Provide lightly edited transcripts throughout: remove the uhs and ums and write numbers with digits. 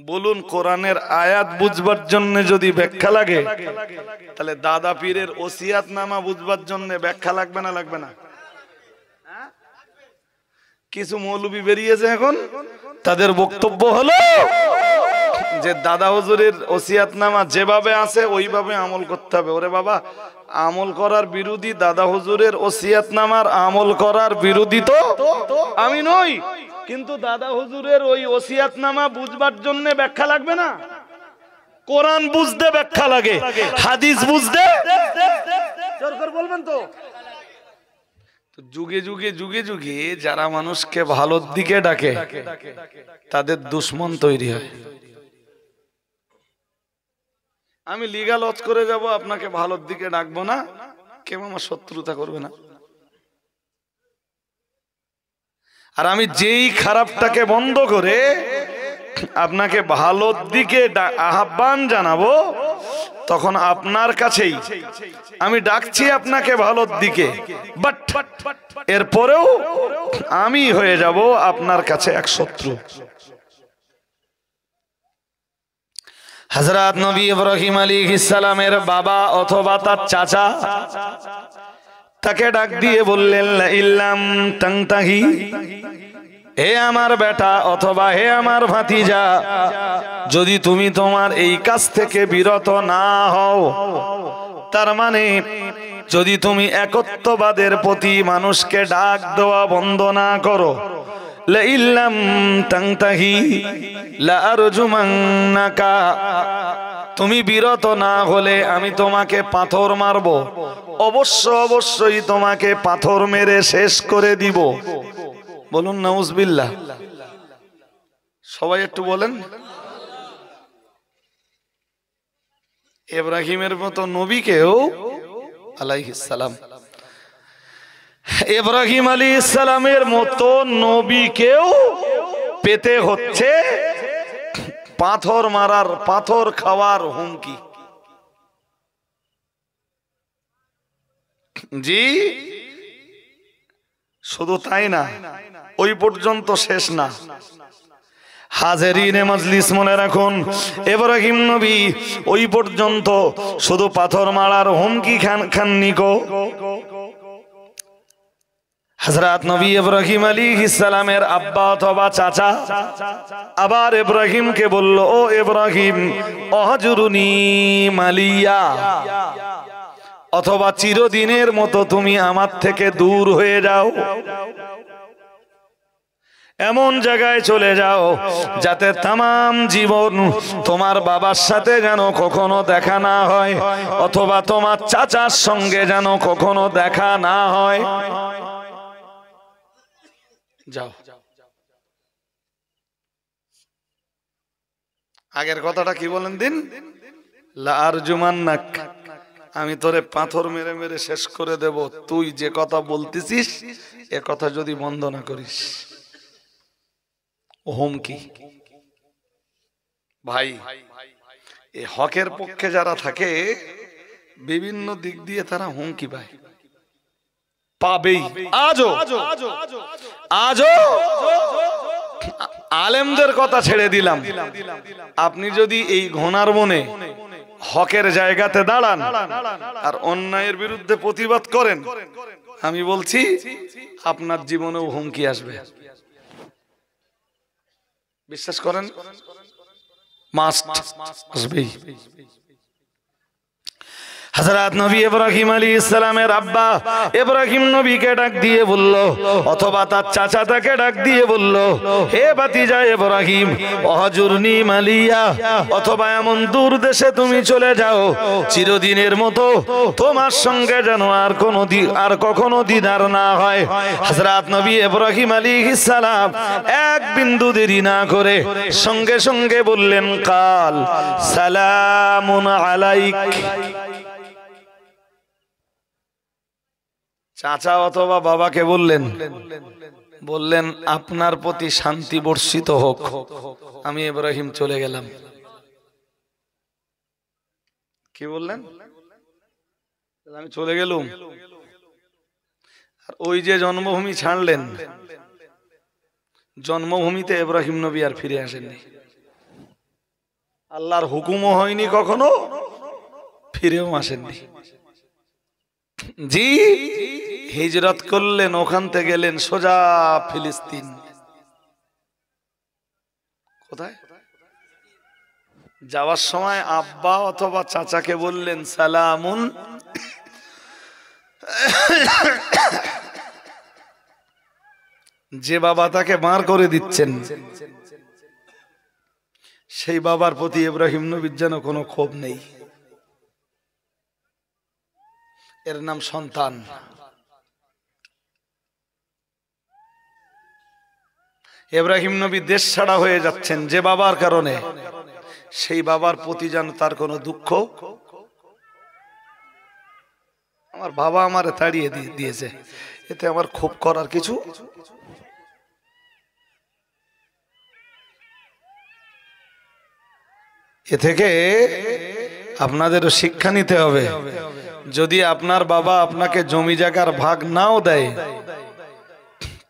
বলুন, কোরআনের আয়াত বুঝবার জন্য যদি ব্যাখ্যা লাগে, তাহলে দাদা পীরের ওসিয়াত নামা বুঝবার জন্য ব্যাখ্যা লাগবে না? লাগবে না? কিছু মৌলবি বেরিয়েছে এখন, তাদের বক্তব্য হলো যে দাদা হুজুরের ওসিয়াতনামা যেভাবে আছে ওইভাবে আমল করতে হবে। ওরে বাবা, আমল করার বিরোধী দাদা হুজুরের ওসিয়াতনামার আমল করার বিরোধী তো আমি নই, কিন্তু দাদা হুজুরের ওই ওসিয়াতনামা বুঝবার জন্য ব্যাখ্যা লাগবে না? কোরআন বুঝতে ব্যাখ্যা লাগে, হাদিস বুঝতে সরকার বলবেন তো। যুগে যুগে যুগে যুগে যারা মানুষকে ভালোর দিকে ডাকে তাদের দুশ্মন তৈরি হয়। আমি লিগ্যাল লজ করে যাব, আপনাকে ভালোর দিকে ডাকবো না, কেউ আমার শত্রুতা করবে না। আর আমি যেই খারাপটাকে বন্ধ করে আপনাকে ভালোর দিকে আহ্বান জানাবো, তখন আপনার কাছেই আমি ডাকছি আপনাকে ভালোর দিকে, বাট এরপরেও আমি হয়ে যাব আপনার কাছে এক শত্রু। হযরত নবী ইব্রাহিম আলাইহিস সালামের বাবা অথবা তার চাচা তাকে ডাক দিয়ে বললেন, লা ইল্লাম তানতাহি, হে আমার বেটা অথবা হে আমার ভাতিজা, যদি তুমি তোমার এই কাজ থেকে বিরত না হও, তার মানে যদি তুমি একত্ববাদের প্রতি মানুষকে ডাক দেওয়া বন্ধ না করো, লা ইল্লাম তানতাহি লা আরজুমান্নাকা, তুমি বিরত না হলে আমি তোমাকে পাথর মারব, অবশ্যই তোমাকে পাথর মেরে শেষ করে দিব। বলুন নাউজুবিল্লাহ। সবাই একটু বলেন। ইব্রাহিমের মতো নবীকেও আলাইহিস সালাম, ইব্রাহিম আলাইহিস সালামের মতো নবীকেও পেতে হচ্ছে পাথর মারার, পাথর খাওয়ার হুমকি। জি, শুধু তাই না, ওই পর্যন্ত শেষ না। হাজেরিনে মজলিস মনে রাখুন, ইব্রাহিম নবী ওই পর্যন্ত শুধু পাথর মারার হুমকি খাননি গো। হযরত নবী ইব্রাহিম আলাইহিস সালামের আব্বা অথবা চাচা আবার ইব্রাহিমকে বলল, ও ইব্রাহিম, অহজুরুনি মালিয়া, অথবা চিরদিনের মতো তুমি আমার থেকে দূর হয়ে যাও, এমন জায়গায় চলে যাও যাতে তামাম জীবন তোমার বাবার সাথে যেন কখনো দেখা না হয়, অথবা তোমার চাচার সঙ্গে যেন কখনো দেখা না হয়। যাও। আগের কথাটা কি বলেন দিন? লা আরজুমান্নাক, আমি তোরে পাথর মেরে মেরে শেষ করে দেব, তুই যে কথা বলতেছিস এ কথা যদি বন্ধ না করিস। হুমকি। ভাই, এই হকের পক্ষে যারা থাকে বিভিন্ন দিক দিয়ে তারা হুমকি পায়, পাবেই। আজও আলেমদের কথা ছেড়ে দিলাম, আপনি যদি এই ঘোনার মনে হকের জায়গাতে দাঁড়ান আর অন্যায়ের বিরুদ্ধে প্রতিবাদ করেন, আমি বলছি আপনার জীবনেও হুমকি আসবে। বিশ্বাস করেন, মাস্ট আসবেই। হযরত নবী ইব্রাহিম আলাইহিস সালামের আব্বা ইব্রাহিম নবীকে ডাক দিয়ে বলল, অথবা তার চাচা তাকে ডাক দিয়ে বলল, হে ভাতিজা ইব্রাহিম, অহজুরনি মালিয়া, অথবা এমন দূর দেশে তুমি চলে যাও চিরদিনের মতো তোমার সঙ্গে যেন আর কখনো দিদার না হয়। হযরত নবী ইব্রাহিম আলাইহিস সালাম এক বিন্দু দেরি না করে সঙ্গে সঙ্গে বললেন, কাল সালামুন আলাইক। চাচা অথবা বাবাকে বললেন আপনার প্রতি শান্তি বর্ষিত হোক। আমি ইব্রাহিম চলে গেলাম। কি বললেন? আমি চলে গেলুম। আর ওই যে জন্মভূমি ছাড়লেন, জন্মভূমিতে ইব্রাহিম নবী আর ফিরে আসেননি। আল্লাহর হুকুমও হয়নি কখনো, ফিরেও আসেননি। জি, হিজরত করলেন, ওখান থেকে গেলেন সোজা ফিলিস্তিন। কোথায় যাওয়ার সময় আব্বা অথবা চাচাকে বললেন সালামুন, যে বাবা তাকে মার করে দিচ্ছেন সেই বাবার প্রতি ইব্রাহিম নবীর যেন কোনো ক্ষোভ নেই। এর নাম সন্তান। ইব্রাহিম নবী দেশ ছাড়া হয়ে যাচ্ছেন যে বাবার কারণে, সেই বাবার প্রতি যেন তার কোনো দুঃখ, আমার বাবা আমারে তাড়িয়ে দিয়েছে, এতে আমার ক্ষোভ করার কিছু। এ থেকে আপনাদেরও শিক্ষা নিতে হবে। যদি আপনার বাবা আপনাকে জমি জায়গার ভাগ নাও দেয়,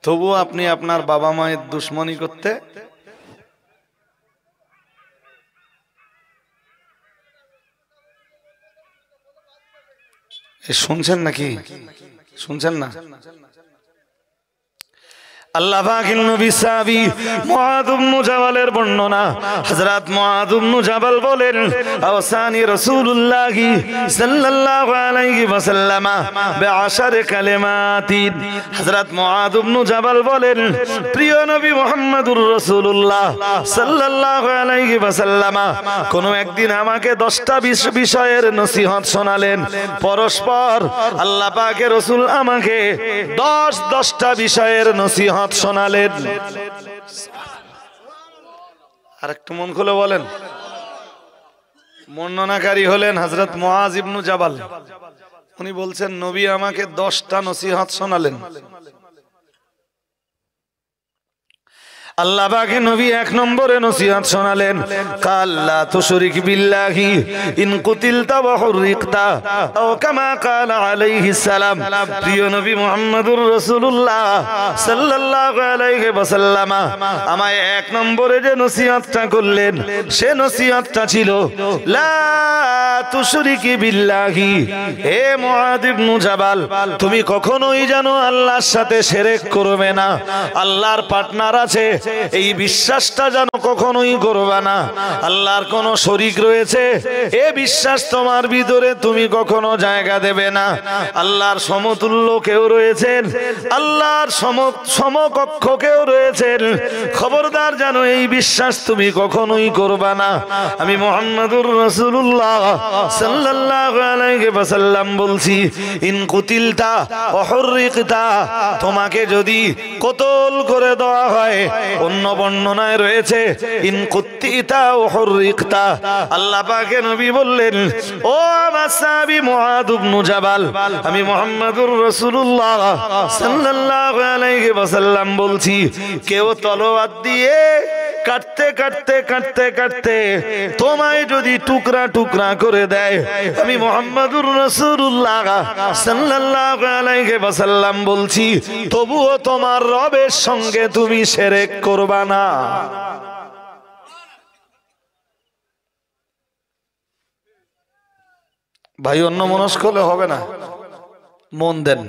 তবু আপনি আপনার বাবা মায়ের দুশ্মনী করতে শুনছেন নাকি? শুনছেন না? আল্লাহ পাকের নবী সাহাবী মুআয ইবনে জাবালের বর্ণনা, হযরত মুআয ইবনে জাবাল বলেন, আওসানি রাসূলুল্লাহ সাল্লাল্লাহু আলাইহি ওয়াসাল্লাম বিআশার কালিমাতিন। হযরত মুআয ইবনে জাবাল বলেন, প্রিয় নবী মুহাম্মদুর রাসূলুল্লাহ সাল্লাল্লাহু আলাইহি ওয়াসাল্লাম কোন একদিন আমাকে 10টা বিষয়ের নসিহত শোনালেন। পরস্পর আল্লাহ পাকের রাসূল আমাকে 10টা বিষয়ের নসিহত শোনালেন। আর একটু মন খুলে বলেন। বর্ণনাকারী হলেন হযরত মুআয ইবনে জাবাল। উনি বলছেন নবী আমাকে 10টা নসিহত শোনালেন। আল্লাহ পাকের নবী 1 নম্বরে নসিহত শোনালেন, কাল লা তুশরিক বিল্লাহি ইন কুতিলতা ওয়া হুরিকতা আও কামা ক্বালা আলাইহিস সালাম। প্রিয় নবী মুহাম্মদুর রাসূলুল্লাহ সাল্লাল্লাহু আলাইহি ওয়াসাল্লাম আমায় 1 নম্বরে যে নসিহতটা করলেন, সে নসিহতটা ছিল লা তুশরিকি বিল্লাহি। হে মুআয ইবনে জাবাল, তুমি কখনোই যেন আল্লাহর সাথে শিরক করবে না। আল্লাহর পার্টনার আছে, এই বিশ্বাসটা যেন কখনোই করবে না। আল্লাহর কোন শরীক রয়েছে, এই বিশ্বাস তোমার ভিতরে তুমি কখনো জায়গা দেবে না। আল্লাহর সমতুল্য কেউ রয়েছেন, আল্লাহর সমকক্ষ কেউ রয়েছেন, খবরদার যেন এই বিশ্বাস তুমি কখনোই করবে না। আমি মুহাম্মদুর রাসূলুল্লাহ সাল্লাল্লাহু আলাইহি ওয়াসাল্লাম বলছি, ইন কুতিলতা ওয়া হুরিকতা, তোমাকে যদি কতল করে দেওয়া হয়। অন্য বর্ণনায় রয়েছে ইন কুতিতা ওয়া হুরিকতা। আল্লাহ পাকের নবী বললেন, ও আমার সাহাবী মুআয ইবনে জাবাল, আমি মুহাম্মদুর রাসূলুল্লাহ সাল্লাল্লাহু আলাইহি ওয়াসাল্লাম বলছি, কেউ তলোয়ার দিয়ে কাটতে কাটতে কাটতে কাটতে তোমায় যদি টুকরা টুকরা করে দেয়, আমি মুহাম্মদুর রাসূলুল্লাহ সাল্লাল্লাহু আলাইহি ওয়াসাল্লাম বলছি, তবুও তোমার রবের সঙ্গে তুমি শিরক করবা না। ভাই অন্য মনস্ক হলে হবে না, মন দেন।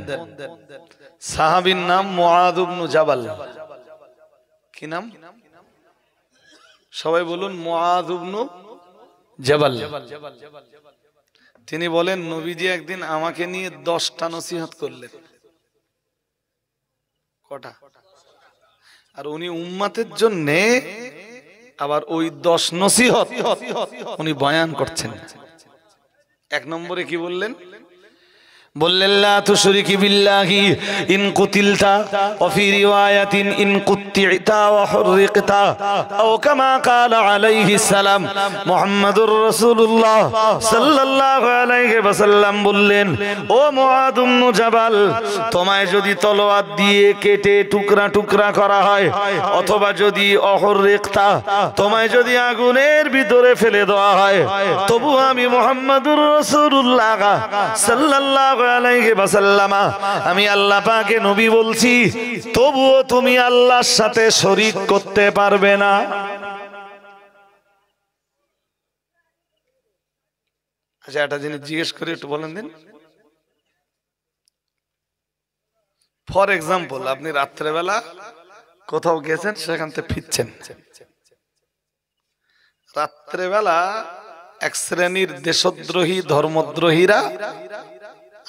সাহাবীর নাম মুআয ইবনে জাবাল। কি নাম? সবাই বলুন, মুআয ইবনে জাবাল। তিনি বলেন, নবীজি একদিন আমাকে নিয়ে 10টা নসিহত করলেন। কটা? আর উনি উম্মতের জন্য আবার ওই 10 নসিহত উনি বয়ান করছেন। 1 নম্বরে কি বললেন? বললেন লা তুশরিকি বিল্লাহি ইন কুতিলতা ওয়া ফি রিওয়ায়াতিন ইন কুতিতা ওয়া হুরিকতা আও কামা ক্বালা আলাইহিস সালাম। মুহাম্মদুর রাসূলুল্লাহ সাল্লাল্লাহু আলাইহি ওয়াসাল্লাম বললেন, ও মুআয ইবনে জাবাল, তোমায় যদি তলোয়ার দিয়ে কেটে টুকরা টুকরা করা হয়, অথবা যদি অহুরিকতা, তোমায় যদি আগুনের ভিতরে ফেলে দেওয়া হয়, তবু আমি মুহাম্মদুর রাসূলুল্লাহ সাল্লাল্লাহু আলাইহি ওয়াসাল্লাম, আমি আল্লাহ পাকে নবী বলছি, তবুও তুমি আল্লাহর সাথে শরীক করতে পারবে না। আচ্ছা একটা জিনিস জিজ্ঞেস করে একটু বলেন দিন। ফর এক্সাম্পল, আপনি রাত্রেবেলা কোথাও গেছেন, সেখান থেকে ফিরছেন, রাত্রেবেলা এক শ্রেণীর দেশদ্রোহী ধর্মদ্রোহীরা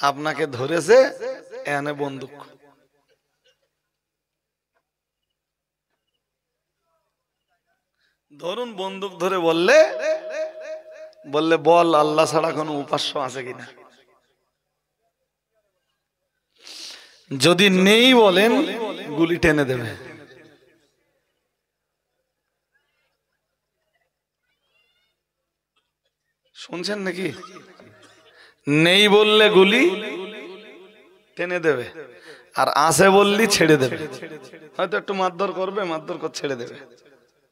আপনাকে ধরেছে, এনে বন্দুক। ধরুন বন্দুক ধরে বললে বল আল্লাহ ছাড়া কোনো উপাস্য আছে কিনা। যদি নেই বলেন, গুলি টেনে দেবে। শুনছেন নাকি? নেই বললে গুলি টেনে দেবে, আর আছে বললি ছেড়ে দেবে। হয়তো একটু মারধর করবে, মারধর করে ছেড়ে দেবে।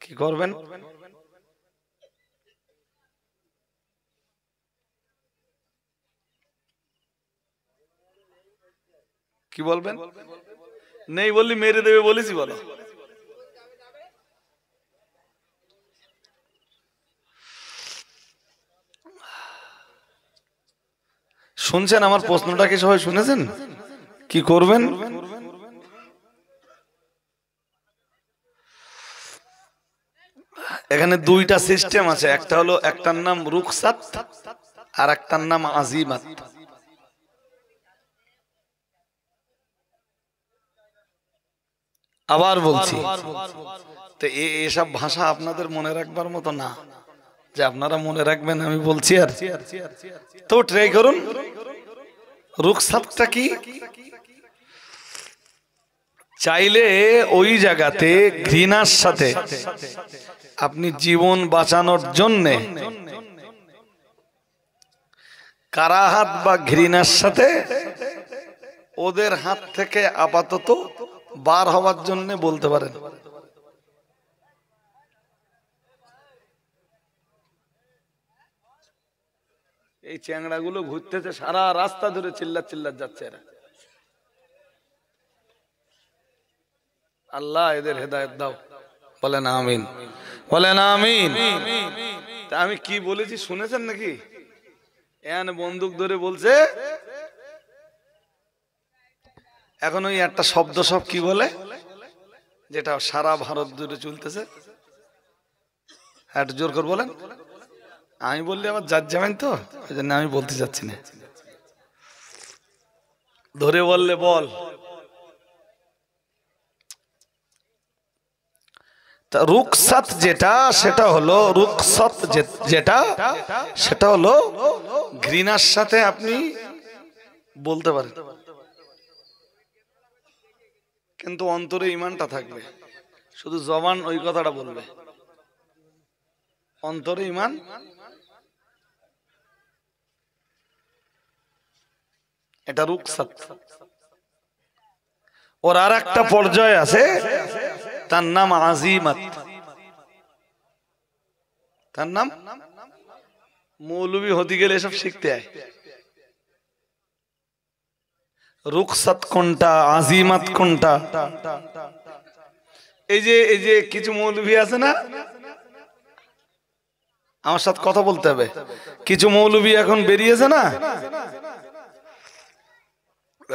কি করবেন? কি বলবেন? নেই বললি মেরে দেবে বলেছি, বলো। শুনছেন আমার প্রশ্নটা? কি সবাই শুনেছেন? কি করবেন? এখানে দুইটা সিস্টেম আছে, একটা হলো, একটার নাম রুখসাত আর একটার নাম আজিমাত। আবার বলছি, তো এসব ভাষা আপনাদের মনে রাখবার মতো না যে আপনারা মনে রাখবেন আমি বলছি, আর তো ট্রাই করুন। রুখসাতটা কি? চাইলে ওই জায়গাতে ঘৃণার সাথে আপনি জীবন বাঁচানোর জন্যে কারাহাত বা ঘৃণার সাথে ওদের হাত থেকে আপাতত বার হওয়ার জন্য বলতে পারেন। এই চ্যাংড়াগুলো ঘুরতেছে সারা রাস্তা ধরে, চিল্লাত চিল্লাত যাচ্ছে এরা। আল্লাহ এদের হেদায়েত দাও, বলেন আমিন, বলেন আমিন। তা আমি কি বলেছি শুনেছেন নাকি? এন বন্দুক ধরে বলছে। এখন ওই একটা শব্দ সব কি বলে, যেটা সারা ভারত জুড়ে চলতেছে, একটু জোর করে বলেন। আমি বললি আবার যার যাবেন, তো ওই জন্য আমি বলতে চাচ্ছি না। ধরে বললে বল। রুখসাত যেটা, সেটা হলো রুখসাত যেটা, সেটা হলো ঘৃণার সাথে আপনি বলতে পারেন, কিন্তু অন্তরে ইমানটা থাকবে। শুধু জবান ওই কথাটা বলবে, অন্তরে ইমান। এটা রুখসাত। ওর আর একটা পর্যায় আছে, তার নাম আজিমাত। তার নাম, মৌলবী হতে গেলে এসব শিখতে হয়। রুখসাত কোনটা, আজিমাত কোনটা? এই যে কিছু মৌলবী আছে না, আমার সাথে কথা বলতে হবে। কিছু মৌলবী এখন বেরিয়েছে না,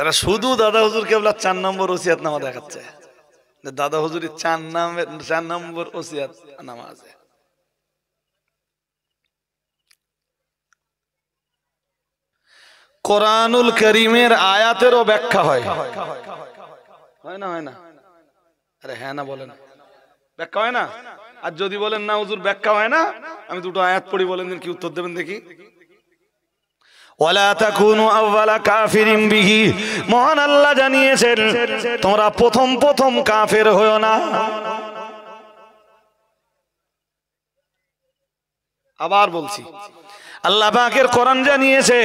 এরা শুধু দাদা হুজুর কেবল 4 নম্বর ওসিয়াত নামা দেখাচ্ছে। দাদা হুজুরের 4 নম্বর ওসিয়াত নামা আছে। কোরআনুল কারীমের আয়াতেরও ব্যাখ্যা হয়, হয় না? হয় না? আরে হ্যাঁ না বলেন, ব্যাখ্যা হয় না? আর যদি বলেন না হুজুর ব্যাখ্যা হয় না, আমি দুটো আয়াত পড়ি, বলেন দিন কি উত্তর দেবেন দেখি। ওয়ালা তাকুনু আউয়ালা কাফিরিন বিহি, মহান আল্লাহ জানিয়েছেন তোমরা প্রথম কাফের হয়ো না। আবার বলছি, আল্লাহ পাকের কোরআন জানিয়েছে,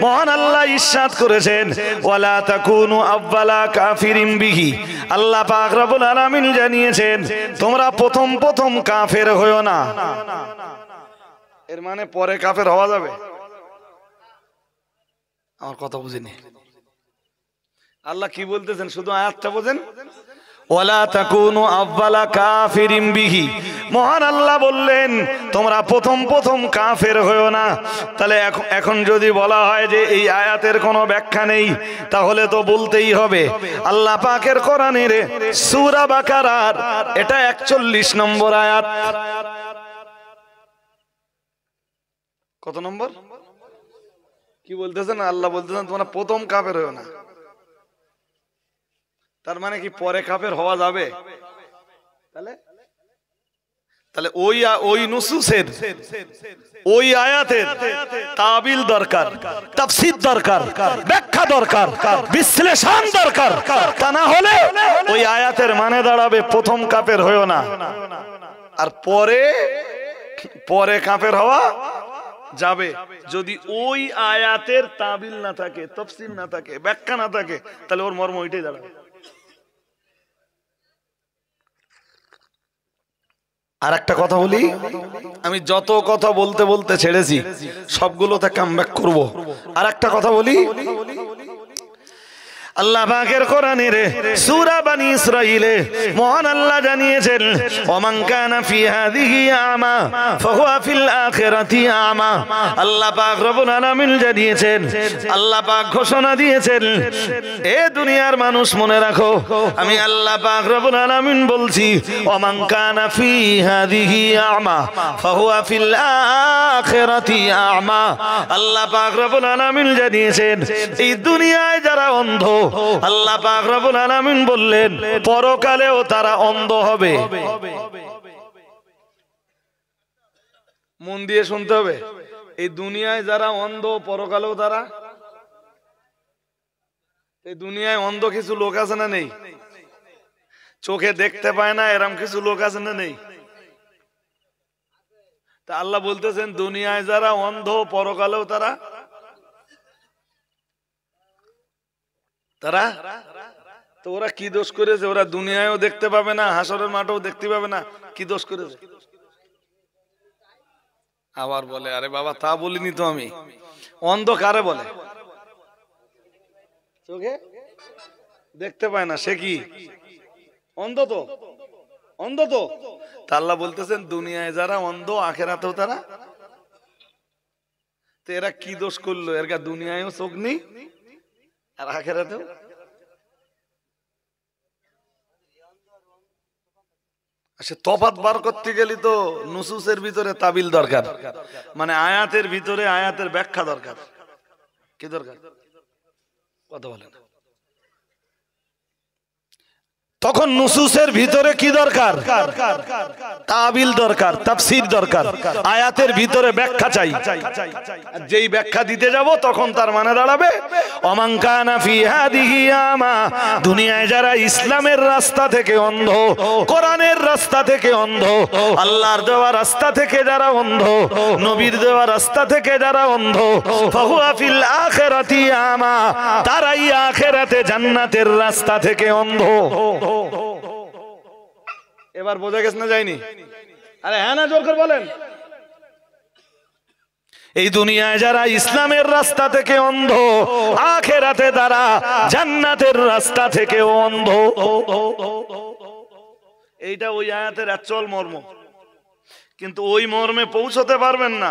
মহান আল্লাহ ইরশাদ করেছেন ওয়ালা তাকুনু আউয়ালা কাফিরিন বিহি। আল্লাহ পাক রব্বুল আলামিন জানিয়েছেন তোমরা প্রথম কাফের হয়ো না। এর মানে পরে কাফের হওয়া যাবে? আমার কথা বুঝিনি। আল্লাহ কি বলতেছেন শুধু আয়াতটা বোঝেন। ওয়ালা তাকুনু আউয়ালা কাফিরিন বিহি, মহান আল্লাহ বললেন তোমরা প্রথম প্রথম কাফের হয়ো না। তাহলে এখন যদি বলা হয় যে এই আয়াতের কোনো ব্যাখ্যা নেই, তাহলে তো বলতেই হবে আল্লাহ পাকের কোরআনের সূরা বাকারার এটা 41 নম্বর আয়াত। কত নম্বর কি বলতেছেন? আল্লাহ বলতেছেন তোমরা প্রথম কাফের হয়ো না। তার মানে কি পরে কাফের হওয়া যাবে? তাহলে ওই নুসুসের ওই আয়াতের তাবিল দরকার, তাফসীর দরকার, ব্যাখ্যা দরকার, বিশ্লেষণ দরকার। তা না হলে ওই আয়াতের মানে দাঁড়াবে প্রথম কাফের হয়ো না, আর পরে কাফের হওয়া যাবে। যদি ওই আয়াতের তাবিল না থাকে, তাফসীর না থাকে, ব্যাখ্যা না থাকে, তাহলে ওর মর্ম ওইটাই দাঁড়াবে। আর একটা কথা বলি, আমি যত কথা বলতে বলতে ছেড়েছি সবগুলোতে কামব্যাক করব। আর একটা কথা বলি, আল্লাহ পাকের কোরআনের সূরা বনী ইসরাঈলে মহান আল্লাহ জানিয়েছেন ওমান কানা ফি হাযিহি আমা ফাহুয়া ফিল আখিরাতি আমা। আল্লাহ পাক রব্বুল আলামিন জানিয়েছেন, আল্লাহ পাক ঘোষণা দিয়েছেন, এ দুনিয়ার মানুষ মনে রাখো, আমি আল্লাহ পাক রব্বুল আলামিন বলছি ওমান কানা ফি হাযিহি আমা ফাহুয়া ফিল আখিরাতি আমা। আল্লাহ পাক রব্বুল আলামিন জানিয়েছেন এই দুনিয়ায় যারা অন্ধ, আল্লাহ পাক রব্বুল আলামিন বললেন পরকালেও তারা অন্ধ হবে। মন দিয়ে শুনতে হবে, এই দুনিয়ায় যারা অন্ধ পরকালেও তারা। এই দুনিয়ায় অন্ধ কিছু লোক আছে না নেই? চোখে দেখতে পায় না এরকম কিছু লোক আছে না নেই? তা আল্লাহ বলতেছেন দুনিয়ায় যারা অন্ধ পরকালেও তারা তো ওরা কি দোষ করেছে? ওরা দুনিয়ায়ও দেখতে পাবে না, হাসরের মাঠেও দেখতে পাবে না, কি দোষ করেছে? আবার বলে আরে বাবা তা বলিনি তো আমি। অন্ধ কারে বলে? চোখে দেখতে পায় না, সে কি অন্ধ? তো অন্ধ তো। আল্লাহ বলতেছেন দুনিয়ায় যারা অন্ধ আখিরাতেও তারা। তো এরা কি দোষ করলো? এর দুনিয়ায়ও চোখ নেই আর আখিরাতেও। আচ্ছা, তফাৎ বার করতে গেলে তো নুসুসের ভিতরে তাবিল দরকার, মানে আয়াতের ভিতরে আয়াতের ব্যাখ্যা দরকার। কি দরকার? কথা বলেন। তখন নুসুসের ভিতরে কি দরকার? তাবিল দরকার, তাফসীর দরকার, আয়াতের ভিতরে ব্যাখ্যা চাই। যেই ব্যাখ্যা দিতে যাব তখন তার মানে দাঁড়াবে ওমান কানা ফি হাযিহি আমা। দুনিয়ায় যারা ইসলামের রাস্তা থেকে অন্ধ, কোরআনের রাস্তা থেকে অন্ধ, আল্লাহর দেওয়া রাস্তা থেকে যারা অন্ধ, নবীর দেওয়া রাস্তা থেকে যারা অন্ধ, ফাহুয়া ফিল আখিরাতি আমা, তারাই আখিরাতে জান্নাতের রাস্তা থেকে অন্ধ। এবার বোঝা গেছে না যায়নি? আরে হ্যাঁ না জোর করে বলেন। এই দুনিয়ায় যারা ইসলামের রাস্তা থেকে অন্ধ, আখিরাতে তারা জান্নাতের রাস্তা থেকে অন্ধ। এইটা ওই আয়াতের আসল মর্ম, কিন্তু ওই মর্মে পৌঁছতে পারবেন না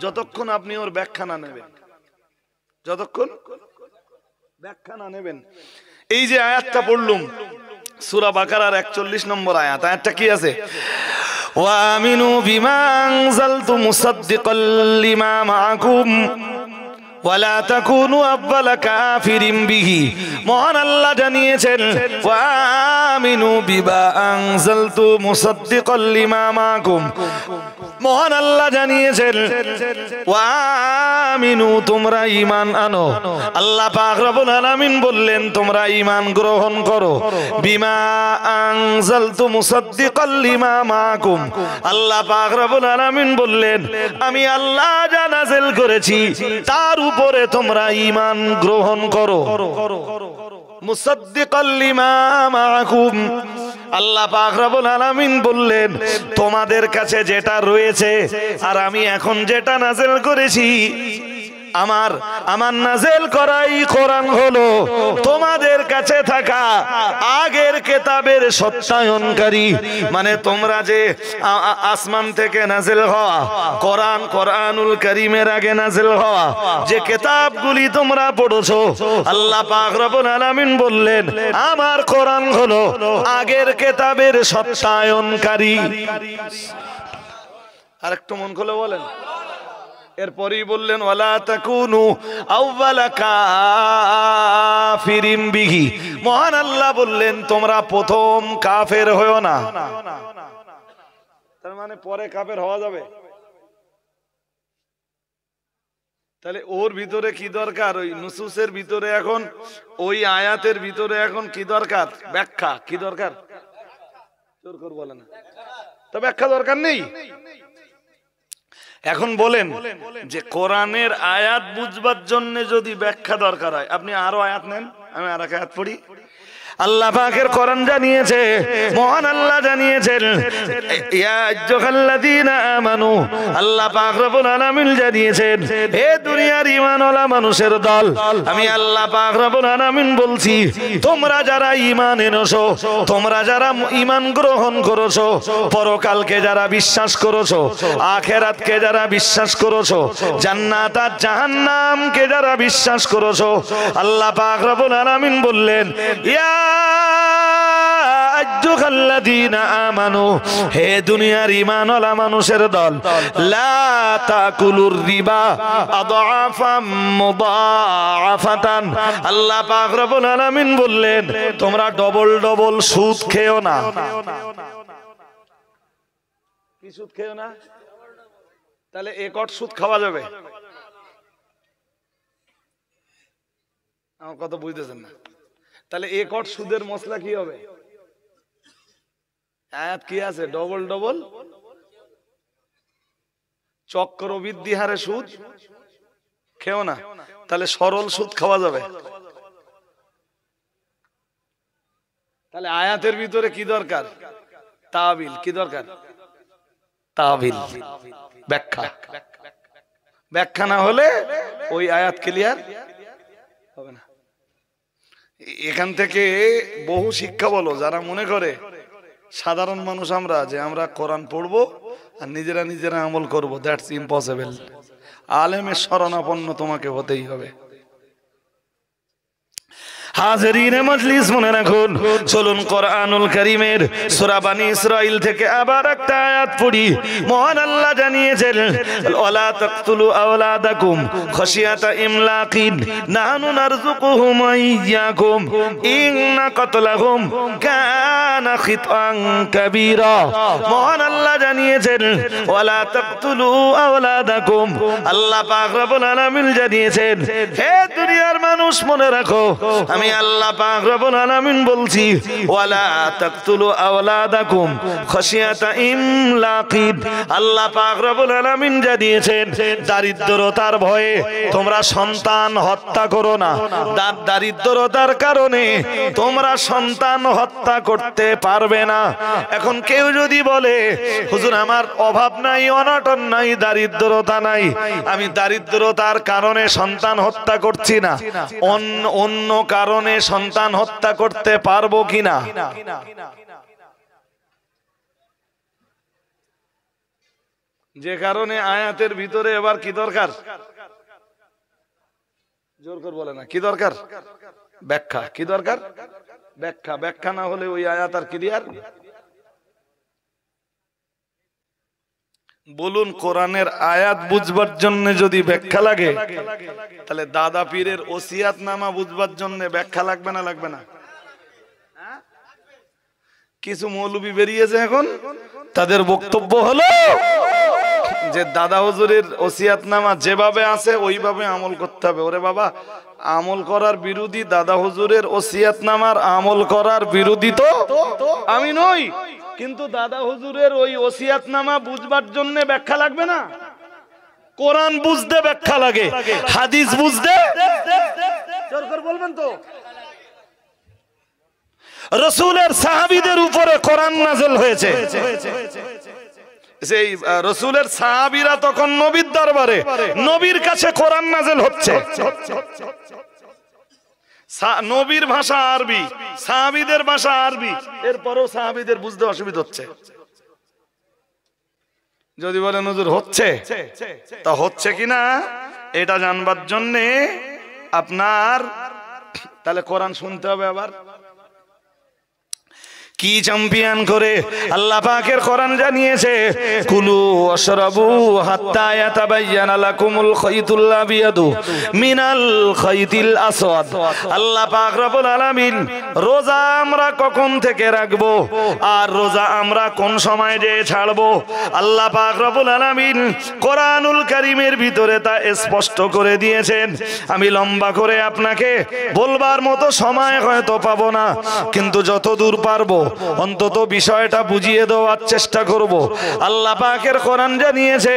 যতক্ষণ আপনি ওর ব্যাখ্যা না নেবেন। যতক্ষণ ব্যাখ্যা না নেবেন। এই যে আয়াতটা পড়লুম সূরা বাকারার 41 নম্বর আয়াত, আয়াতটা কি আছে? ওয়া আমিনু বিমা আনজালতু মুসাদ্দিকাল লিমা মাআকুম ওয়ালা তাকুনু আউয়ালা কাফিরিন বিহি। মহান আল্লাহ জানিয়েছেন ওয়া আমিনু বিমা আনজালতু মুসাদ্দিকাল লিমা মাআকুম। মহান আল্লাহ জানিয়েছেন ওয়া আমিনু, তোমরা ঈমান আনো। আল্লাহ পাক রব্বুল আলামিন বললেন তোমরা ঈমান গ্রহণ করো। বিমা আনজালতু মুসাদ্দিকাল লিমা মাআকুম। আল্লাহ পাক রব্বুল আলামিন বললেন আমি আল্লাহ যা নাযিল করেছি তার উপরে তোমরা ঈমান গ্রহণ করো। মুসাদ্দিকাল লিমা মাআকুম। আল্লাহ পাক রব্বুল আলামিন বললেন তোমাদের কাছে যেটা রয়েছে আর আমি এখন যেটা নাযিল করেছি আমার নাযিল করাই কোরআন হলো তোমাদের কাছে থাকা আগের কিতাবের সত্যায়নকারী। মানে তোমরা যে আসমান থেকে নাযিল হওয়া কোরআন, কোরআনুল কারীমের আগে নাযিল হওয়া যে কিতাবগুলি তোমরা পড়ছো, আল্লাহ পাক রব্বুল আলামিন বললেন আমার কোরআন হলো আগের কিতাবের সত্যায়নকারী। আরেকটু মন খুলে বলেন। এরপরই বললেন ওয়ালা তাকুনু আউওয়ালা কাফিরিন বিহি, মহান আল্লাহ বললেন তোমরা প্রথম কাফের হয়ো না। তার মানে পরে কাফের হওয়া যাবে? তাহলে ওর ভিতরে কি দরকার? ওই নুসুসের ভিতরে এখন, ওই আয়াতের ভিতরে এখন কি দরকার? ব্যাখ্যা। কি দরকার? জোর করে বলেন। তো ব্যাখ্যা দরকার নেই। এখন বলেন যে কোরআনের আয়াত বুঝবার জন্য যদি ব্যাখ্যা দরকার হয়, আপনি আরো আয়াত নেন, আমি আর এক আয়াত পড়ি। আল্লাহ পাকের কোরআন জানিয়েছে, মহান আল্লাহ জানিয়েছেন ইয়া আইয়ুহাল্লাযীনা আমানু, আল্লাহ পাক রব্বুল আলামিন জানিয়েছেন হে দুনিয়ার ঈমানওয়ালা মানুষের দল, আমি আল্লাহ পাক রব্বুল আলামিন বলছি তোমরা যারা ঈমান এনেছো, তোমরা যারা ঈমান গ্রহণ করেছো, পরকালকে যারা বিশ্বাস করেছো, আখিরাতকে যারা বিশ্বাস করেছো, জান্নাত আর জাহান্নামকে যারা বিশ্বাস করেছো, আল্লাহ পাক রব্বুল আলামিন বললেন ইয়া আইয়ুহাল্লাযীনা আমানু, হে দুনিয়ার ঈমানওয়ালা মানুষের দল, লা তাকুলুর রিবা আদআফাম মুদাআফাতান, আল্লাহ পাক রব্বুল আলামিন বললেন তোমরা ডবল ডবল সুদ খেও না। কি সুদ খেও না? তাহলে একট সুদ খাওয়া যাবে? আমার কথা বুঝতেছেন না? তাহলে একট সুদের মশলা কি হবে? আয়াত কি আছে? ডবল ডবল চক্রবৃদ্ধি হারে সুদ খেও না। তাহলে সরল সুদ খাওয়া যাবে? তাহলে আয়াতের ভিতরে কি দরকার? তাবিল। কি দরকার? তাবিল, ব্যাখ্যা। ব্যাখ্যা না হলে ওই আয়াত ক্লিয়ার হবে না। এখান থেকে বহু শিক্ষা বলো, যারা মনে করে সাধারণ মানুষ আমরা, যে আমরা কোরআন পড়বো আর নিজেরা নিজেরা আমল করবো, দ্যাটস ইম্পসিবল। আলেমের শরণাপন্ন তোমাকে হতেই হবে। হাজিরিনে মজলিস, মনে রাখুন, চলুন কোরআনুল কারীমের সূরা বনী ইসরাঈল থেকে আবার একটা আয়াত পড়ি। মহান আল্লাহ জানিয়েছেন ওয়ালা তাকতুলু আওলাদাকুম খাশিয়াতা ইমলাকিন নাহনু নারযুকুহুম ওয়া ইয়্যাকুম ইন্না কাতলাহুম কানা খিতআন কাবীরা। মহান আল্লাহ জানিয়েছেন ওয়ালা তাকতুলু আওলাদাকুম, আল্লাহ পাক রব্বুল আলামিন জানিয়েছেন হে দুনিয়ার মানুষ মনে রাখো, আমি আল্লাহ পাক রব্বুল আলামিন বলছি ওয়ালা তাকতুলু আওলাদাকুম খাশিয়াতা ইমলাকিন, আল্লাহ পাক রব্বুল আলামিন জানিয়েছেন দারিদ্রতার ভয়ে তোমরা সন্তান হত্যা করো না। দারিদ্রতার কারণে তোমরা সন্তান হত্যা করতে পারবে না। এখন কেউ যদি বলে হুজুর আমার অভাব নাই, অনটন নাই, দারিদ্রতা নাই, আমি দারিদ্রতার কারণে সন্তান হত্যা করছি না, অন্য কারণে সন্তান হত্যা করতে পারবো কিনা? যে কারণে আয়াতের ভিতরে এবার কি দরকার? জোর করে বলে না, কি দরকার? ব্যাখ্যা। কি দরকার? ব্যাখ্যা। ব্যাখ্যা না হলে ওই আয়াত আর ক্লিয়ার? বলুন, কোরআনের আয়াত বুঝবার জন্য যদি ব্যাখ্যা লাগে, তাহলে দাদা পীরের ওসিয়াতনামা বুঝবার জন্য ব্যাখ্যা লাগবে না? লাগবে না? কিছু মৌলবি বেরিয়েছে এখন, তাদের বক্তব্য হলো যে দাদা হুজুরের ওসিয়াতনামা যেভাবে আছে ওইভাবে আমল করতে হবে। ওরে বাবা, আমল করার বিরোধী দাদা হুজুরের ওসিয়াতনামার আমল করার বিরোধী তো আমি নই, কিন্তু দাদা হুজুরের ওই ওসিয়াতনামা বুঝবার জন্য ব্যাখ্যা লাগবে না? কোরআন বুঝতে ব্যাখ্যা লাগে, হাদিস বুঝতে বলবেন তো। রাসূলের সাহাবীদের উপরে কোরআন নাযিল হয়েছে, সেই রাসূলের সাহাবীরা তখন নবীর দরবারে, নবীর কাছে কোরআন নাযিল হচ্ছে, নবীর ভাষা আরবি, সাহাবীদের ভাষা আরবি, এরপরও সাহাবীদের বুঝতে অসুবিধা হচ্ছে। যদি বলেন হুজুর হচ্ছে, তা হচ্ছে কিনা এটা জানবার জন্য আপনার তাহলে কোরআন শুনতে হবে। আবার কি চ্যাম্পিয়ন করে আল্লাহ পাকের কোরআন জানিয়েছে, কুলু ওয়াশরাবু হাত্তা ইয়াতাবায়্যানা লাকুমুল খাইতুল আবিয়াদু মিনাল খাইতিল আসওয়াদ। আল্লাহ পাক রব্বুল আলামিন রোজা আমরা কখন থেকে রাখবো আর রোজা আমরা কোন সময় যে ছাড়বো, আল্লাহ পাক রব্বুল আলামিন কোরআনুল কারীমের ভিতরে তা স্পষ্ট করে দিয়েছেন। আমি লম্বা করে আপনাকে বলবার মতো সময় হয়তো পাবো না, কিন্তু যতদূর পারবো অন্তত বিষয়টা বুঝিয়ে দেওয়ার চেষ্টা করব। আল্লাহ পাকের কোরআন জানিয়েছে,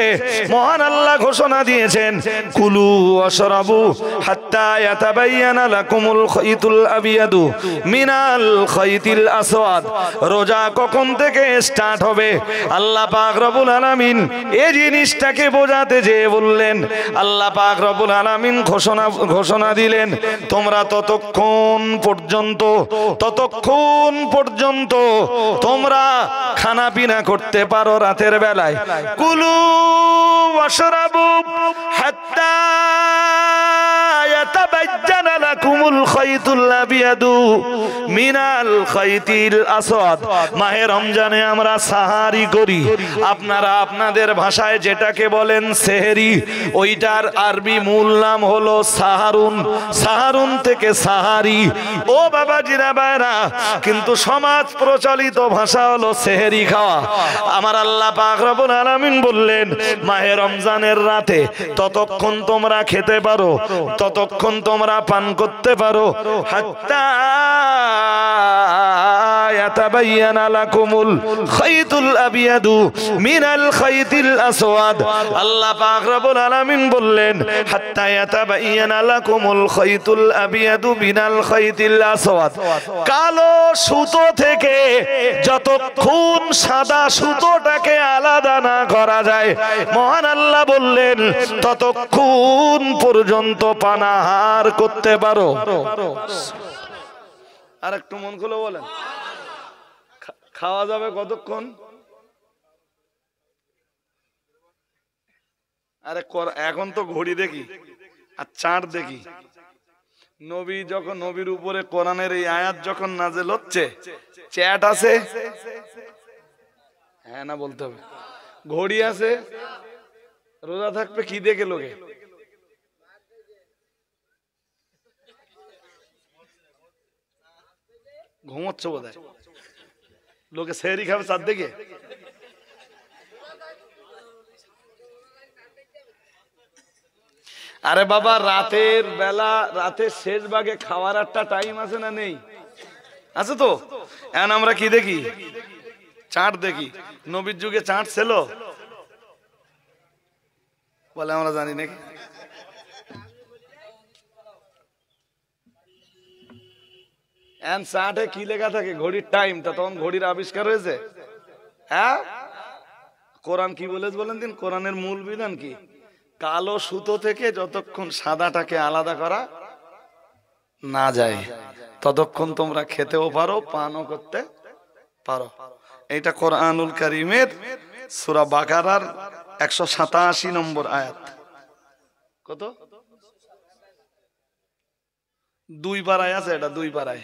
মহান আল্লাহ ঘোষণা দিয়েছেন, কুলু ওয়াশরাবু হাত্তা ইয়াতাবায়্যানা লাকুমুল খাইতুল আবিয়াদু মিনাল খাইতিল আসওয়াদ। রোজা কখন থেকে স্টার্ট হবে আল্লাহ পাক রব্বুল আলামিন এই জিনিসটাকে বোঝাতে যে বললেন, আল্লাহ পাক রব্বুল আলামিন ঘোষণা দিলেন, তোমরা ততক্ষণ পর্যন্ত তোমরা খানা পিনা করতে পারো রাতের বেলায়। কুলু ওয়াশরাবু হাত্তা ইয়াতাবায়্যানা লাকুমুল খাইতুল আবিয়াদু মিনাল খাইতিল আসওয়াদ। মাহে রমজানে আমরা সাহারি করি, আপনারা আপনাদের ভাষায় যেটাকে বলেন সেহরি, ওইটার আরবি মূল নাম হলো সাহারুন, সাহারুন থেকে সাহারি। ও বাবা জিরা ভাইরা, কিন্তু সমাজ প্রচলিত ভাষা হলো সেহরি খাওয়া। আমার আল্লাহ পাক রব্বুল আলামিন বললেন, মাহে রমজানের রাতে ততক্ষণ তোমরা খেতে পারো, ততক্ষণ তোমরা পান করতে পারো, হাত্তা ইয়াতাবায়্যানা লাকুমুল খাইতুল আবিয়াদু মিনাল খাইতিল আসওয়াদ। আল্লাহ পাক রব্বুল আলামিন বললেন, হাত্তা ইয়াতাবায়্যানা লাকুমুল খাইতুল আবিয়াদু মিনাল খাইতিল আসওয়াদ। কালো সুতো থেকে যতক্ষণ সাদা সুতোটাকে আলাদা না করা যায়, মহান আল্লাহ বললেন ততক্ষণ পর্যন্ত পানাহার করতে পারো। আর একটু মন খুলে বলেন, খাওয়া যাবে কতক্ষণ? আরে এখন তো ঘড়ি দেখি আর চাঁদ দেখি। নবী যখন, নবীর উপরে কোরআনের এই আয়াত যখন নাযিল হচ্ছে, চ্যাট আছে, হ্যাঁ না বলতে হবে, ঘড়ি আছে, রোজা থাকবে কি দেখে লোকে? ঘুমোচ্ছ বোধহয়, লোকে সেহরি খাবে চাঁদ দেখে। আরে বাবা, রাতের বেলা, রাতের শেষ ভাগে খাওয়ার একটা টাইম আছে না নেই? আছে তো। এখন আমরা কি দেখি? চাঁদ দেখি। নবীর যুগে চাঁদ ছিল বলে আমরা জানি নাকি? এখন চাঁদে কি লেখা থাকে? ঘড়ির টাইমটা। তখন ঘড়ির আবিষ্কার হয়েছে। হ্যাঁ, কোরআন কি বলেছে বলেন দিন? কোরআনের মূল বিধান কি? কালো সুতো থেকে যতক্ষণ সাদাটাকে আলাদা করা না যায় ততক্ষণ তোমরা খেতেও পারো, পানও করতে পারো। এটা কোরআনুল কারীমের সূরা বাকারার 187 নম্বর আয়াত। কত? 2 পারায় আছে এটা, 2 পারায়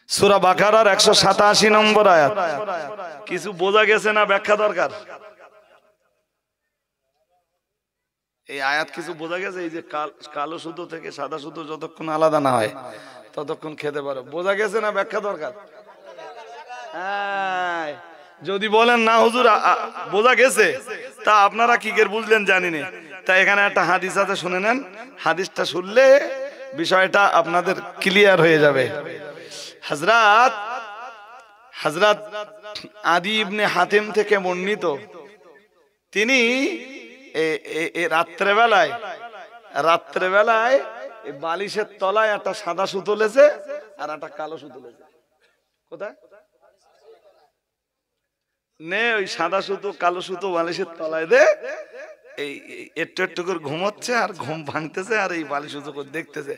সূরা বাকারার 187 নম্বর আয়াত। কিছু বোঝা গেছে না? ব্যাখ্যা দরকার। এই আয়াত কিছু বোঝা গেছে? এই যে কালো সুতো থেকে সাদা সুতো যতক্ষণ আলাদা না হয় ততক্ষণ খেতে পারো। বোঝা গেছে না? ব্যাখ্যা দরকার। হ্যাঁ, যদি বলেন না হুজুর বোঝা গেছে, তা আপনারা কি করে বুঝলেন জানি না। তা এখানে একটা হাদিস আছে, শুনে নেন। হাদিসটা শুনলে বিষয়টা আপনাদের ক্লিয়ার হয়ে যাবে। হযরত আদি ইবনে হাতিম থেকে বর্ণিত, তিনি রাত্রেবেলায় বালিশের তলায় একটা সাদা সুতো লেছে আর একটা কালো সুতো লেছে। কোথায় নে ওই সাদা সুতো কালো সুতো বালিশের তলায় দে, এই একটু একটু করে ঘুমোচ্ছে আর ঘুম ভাঙতেছে আর এই বালিশ সুতো করে দেখতেছে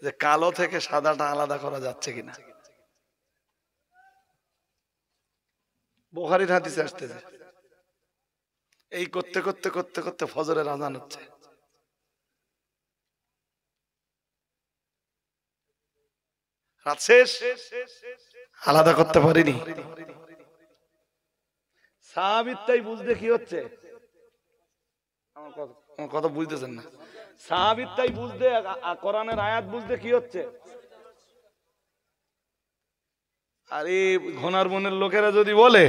যে কালো থেকে সাদাটা আলাদা করা যাচ্ছে কিনা। বুখারীর হাদিসে আসতেছে। এই করতে করতে করতে করতে ফজরের আযান হচ্ছে। রাত শেষ, আলাদা করতে পারিনি। সাহাবীরটাই বুঝতে কি হচ্ছে, আমার কথা বুঝতেছেন না? সাহাবীরটাই বুঝতে, কোরআনের আয়াত বুঝতে কি হচ্ছে। আর এই ঘনার বনের লোকেরা যদি বলে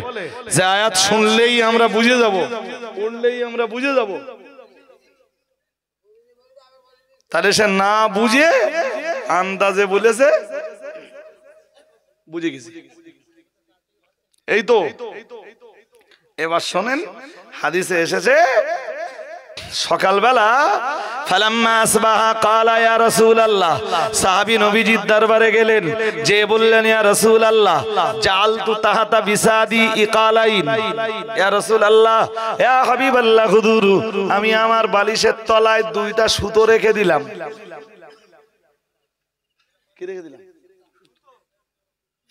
যে আয়াত শুনলেই আমরা বুঝে যাব, পড়লেই আমরা বুঝে যাব, তাহলে সে না বুঝে আন্দাজে বলেছে, বুঝে গেছি। এই তো এবার শোনেন, হাদিসে এসেছে সকালবেলা ফালাম্মা আসবাহা ক্বালা ইয়া রাসূলুল্লাহ, সাহাবী নবীজির দরবারে গেলেন, যে বললেন ইয়া রাসূলুল্লাহ জাআলতু তাহাতা বিসাদি ইকালাইন, ইয়া রাসূলুল্লাহ ইয়া হাবিবাল্লাহ হুজুর, আমি আমার বালিশের তলায় দুইটা সুতো রেখে দিলাম। কি রেখে দিলাম?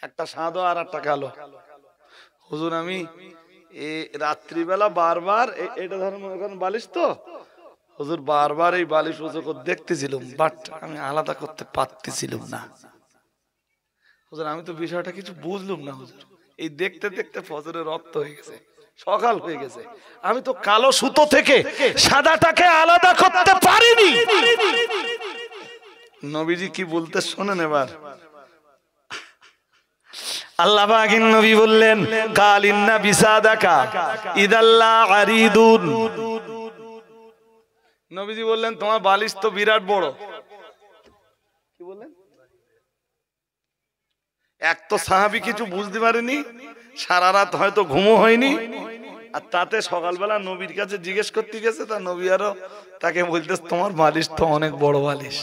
একটা সাদা আর একটা কালো। হুজুর আমি এই রাত্রিবেলা বারবার এটা ধরেন বালিশ তো হুজুর, বারবার এই বালিশ উঁচু করে দেখতেছিলাম, বাট আমি আলাদা করতে পারতেছিলাম না। হুজুর আমি তো বিষয়টা কিছু বুঝলাম না হুজুর, এই দেখতে দেখতে ফজরের রক্ত হয়ে গেছে, সকাল হয়ে গেছে, আমি তো কালো সুতো থেকে সাদাটাকে আলাদা করতে পারিনি। নবীজি কি বলতে শোনেন এবার। আল্লাহ পাকের নবী বললেন কালিন্না বিসাদাকা ইদাল্লা আরিদুন, নবীজি বললেন তোমার বালিশ তো বিরাট বড়। কি বললেন? এক তো সাহাবী কিছু বুঝতে পারেনি, সারা রাত হয়তো ঘুমও হয়নি, আর তাতে সকালবেলা নবীর কাছে জিজ্ঞেস করতে গেছে, তা নবী আরো তাকে বলতে তোমার বালিশ তো অনেক বড় বালিশ।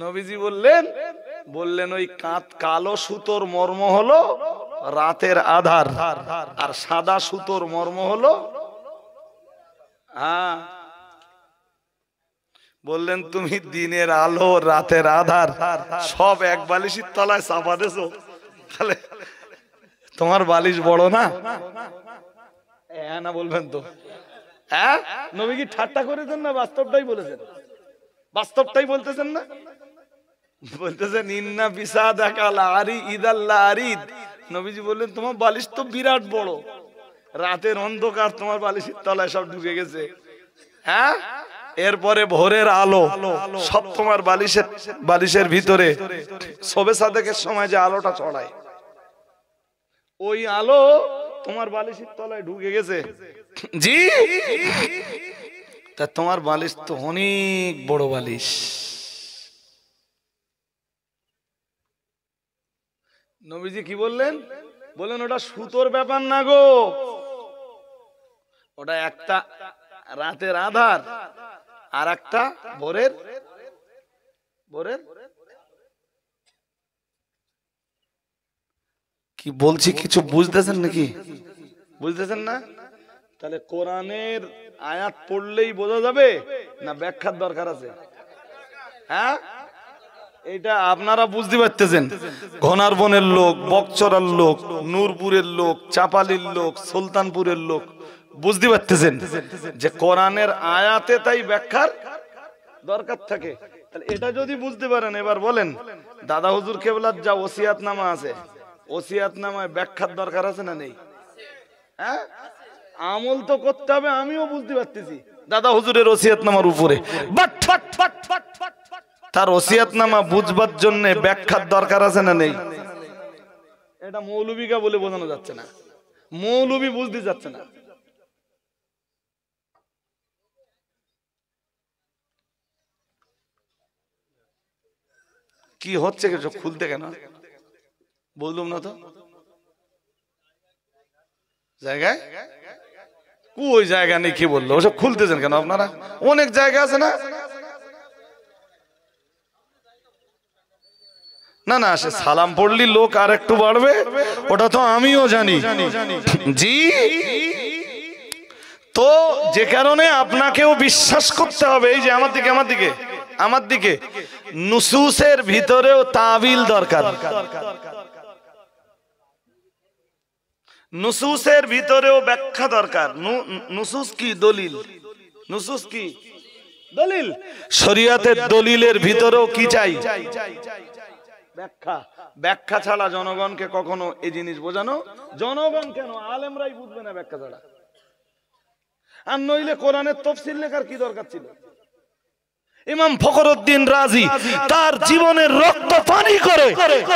নবীজি বললেন ওই কালো সুতোর মর্ম হলো রাতের আধার, আর সাদা সুতোর মর্ম হলো বললেন তুমি দিনের আলো রাতের আধার সব এক বালিশের তলায় চাপা দিয়েছো, তাহলে তোমার বালিশ বড় না? হ্যাঁ না বলবেন তো? হ্যাঁ, নবী কি ঠাট্টা করেছেন না বাস্তবটাই বলেছেন? বাস্তবটাই বলতেছেন না? বলতেছেন ইন্না বিসাদাকা লারি ইদাল্লা আরিদ, নবীজি বললেন তোমার বালিশ তো বিরাট বড়, রাতের অন্ধকার তোমার বালিশের তলায় সব ঢুকে গেছে। হ্যাঁ, এরপরে ভোরের আলো সব তোমার বালিশের ভিতরে, শবে সাদেকের সময় যে আলোটা ছড়ায় ওই আলো তোমার বালিশের তলায় ঢুকে গেছে। জি, তা তোমার বালিশ তো অনেক বড় বালিশ। নবীজি কি বললেন? বললেন ওটা সুতোর ব্যাপার না গো, ওটা একটা রাতের আধার আর একটা ভোরের কি বলছি কিছু বুঝতেছেন নাকি? বুঝতেছেন না? তাহলে কোরআনের আয়াত পড়লেই বোঝা যাবে না ব্যাখ্যার দরকার আছে? হ্যাঁ, এটা আপনারা বুঝতে পারতেছেন। ঘনার বনের লোক, বকচরার লোক, নূরপুরের লোক, চাপালির লোক, সুলতানপুরের লোক বুঝতে পারতেছেন যে কোরআনের আয়াতে তাই ব্যাখ্যার দরকার থাকে। তাহলে এটা যদি বুঝতে পারেন, এবার বলেন দাদা হুজুর কেবলার যা ওসিয়াতনামা আছে, ওসিয়াতনামায় ব্যাখ্যার দরকার আছে না নেই? হ্যাঁ, আমল তো করতে হবে। আমিও বুঝতে পারতেছি দাদা হুজুরের ওসিয়াতনামার উপরে, তার ওসিয়াতনামা বুঝবার জন্য ব্যাখ্যার দরকার আছে না নেই? এটা মৌলবীকে বলে বোঝানো যাচ্ছে না, মৌলবী বুঝতে যাচ্ছে না। কি হচ্ছে কিছু খুলতে কেন বললাম না তো? জায়গায় ওই জায়গা নেই, কি বললো ওসব খুলতেছেন কেন আপনারা? অনেক জায়গা আছে না? না না, সে সালাম পড়লি লোক আর একটু বাড়বে, ওটা তো আমিও জানি জি। তো যে কারণে আপনাকেও বিশ্বাস করতে হবে, এই যে আমার দিকে নুসুসের ভিতরেও তাবিল দরকার, নুসুসের ভিতরেও ব্যাখ্যা দরকার। নুসুস কি? দলিল। নুসুস কি? দলিল। শরীয়তের দলিলের ভিতরেও কি চাই? ব্যাখ্যা। ব্যাখ্যা ছাড়া জনগণকে কখনো এই জিনিস বোঝানো, জনগণ কেন আলেমরাই বুঝবে না ব্যাখ্যা ছাড়া। আর নইলে কোরআনের তাফসীর লেখার কি দরকার ছিল? ইমাম ফখরুদ্দিন রাজি তার জীবনের রক্ত পানি করে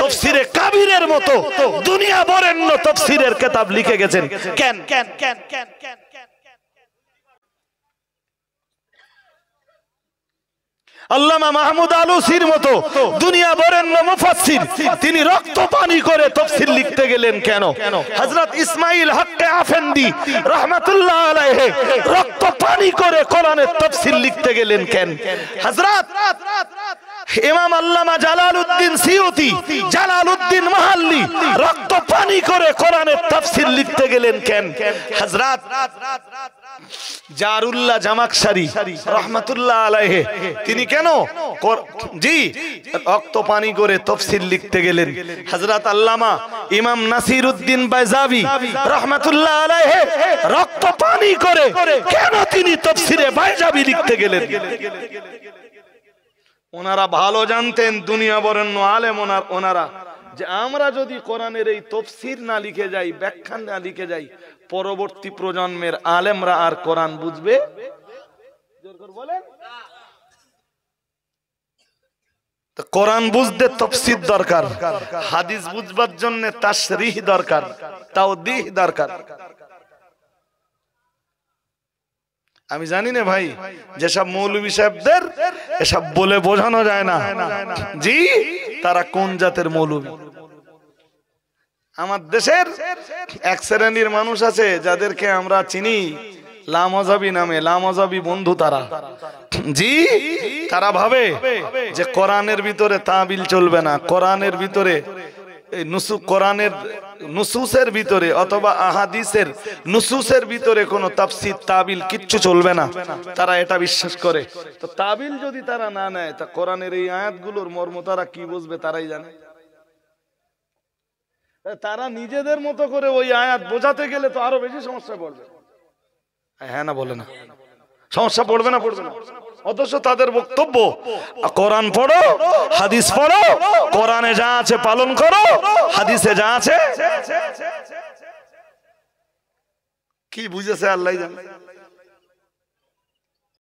তাফসীরে কাবীরের মতো দুনিয়া বরেণ্য তাফসীরের কিতাব লিখে গেছেন। কেন? আল্লামা মাহমুদ আলুসির মতো দুনিয়া বরেণ্য মুফাসসির তিনি রক্ত পানি করে তাফসীর লিখতে গেলেন কেন? হযরত ইসমাঈল হক আফেন্দি রাহমাতুল্লাহ আলাইহি রক্ত পানি করে কোরআনের তাফসীর লিখতে গেলেন কেন? হযরত ইমাম আল্লামা জালালউদ্দিন সিয়ুতি, জালালউদ্দিন মাহাল্লি রক্ত পানি করে কোরআনের তাফসীর লিখতে গেলেন কেন? হযরত জারুল্লাহ জামাকশারি রাহমাতুল্লাহ আলাইহি তিনি কেন জি রক্ত পানি করে তাফসীর লিখতে গেলেন? হযরত আল্লামা ইমাম নাসিরউদ্দিন বাইজাবি রাহমাতুল্লাহ আলাইহি রক্ত পানি করে কেন তিনি তাফসীরে বাইজাবি লিখতে গেলেন? ওনারা ভালো জানতেন, দুনিয়া বরেণ্য আলেম ওনারা, যে আমরা যদি কোরআনের এই তাফসীর না লিখে যাই, ব্যাখ্যা না লিখে যাই, পরবর্তী প্রজন্মের আলেমরা আর কোরআন বুঝবে? কোরআন বুঝতে তাফসীর দরকার, হাদিস বুঝবার জন্য তাশরীহ দরকার, তাওদীহ দরকার। আমি জানি না ভাই, যেসব মৌলভী সাহেবদের এসব বলে বোঝানো যায় না জি, তারা কোন জাতের মৌলভী। আমার দেশের এক শ্রেণীর মানুষ আছে যাদেরকে আমরা চিনি লামাজাবি নামে, লামাজাবি বন্ধু তারা জি। তারা ভাবে যে কোরআনের ভিতরে তাবিল চলবে না, কোরআনের ভিতরে কোরআনের নুসুসের ভিতরে অথবা আহাদিসের নুসুসের ভিতরে কোনো তাফসীর তাবিল কিচ্ছু চলবে না, তারা এটা বিশ্বাস করে। তো তাবিল যদি তারা না নেয়, তা কোরআনের এই আয়াতগুলোর মর্ম তারা কি বুঝবে? তারাই জানে। তারা নিজেদের মতো করে ওই আয়াত বোঝাতে গেলে তো আরো বেশি সমস্যা পড়বে। হ্যাঁ না বলে না? সমস্যা পড়বে না? পড়বে না। অথচ তাদের বক্তব্য কোরআন পড়ো, হাদিস পড়ো, কোরআনে যা আছে পালন করো, হাদিসে যা আছে। কি বুঝেছে আল্লাহই জানে।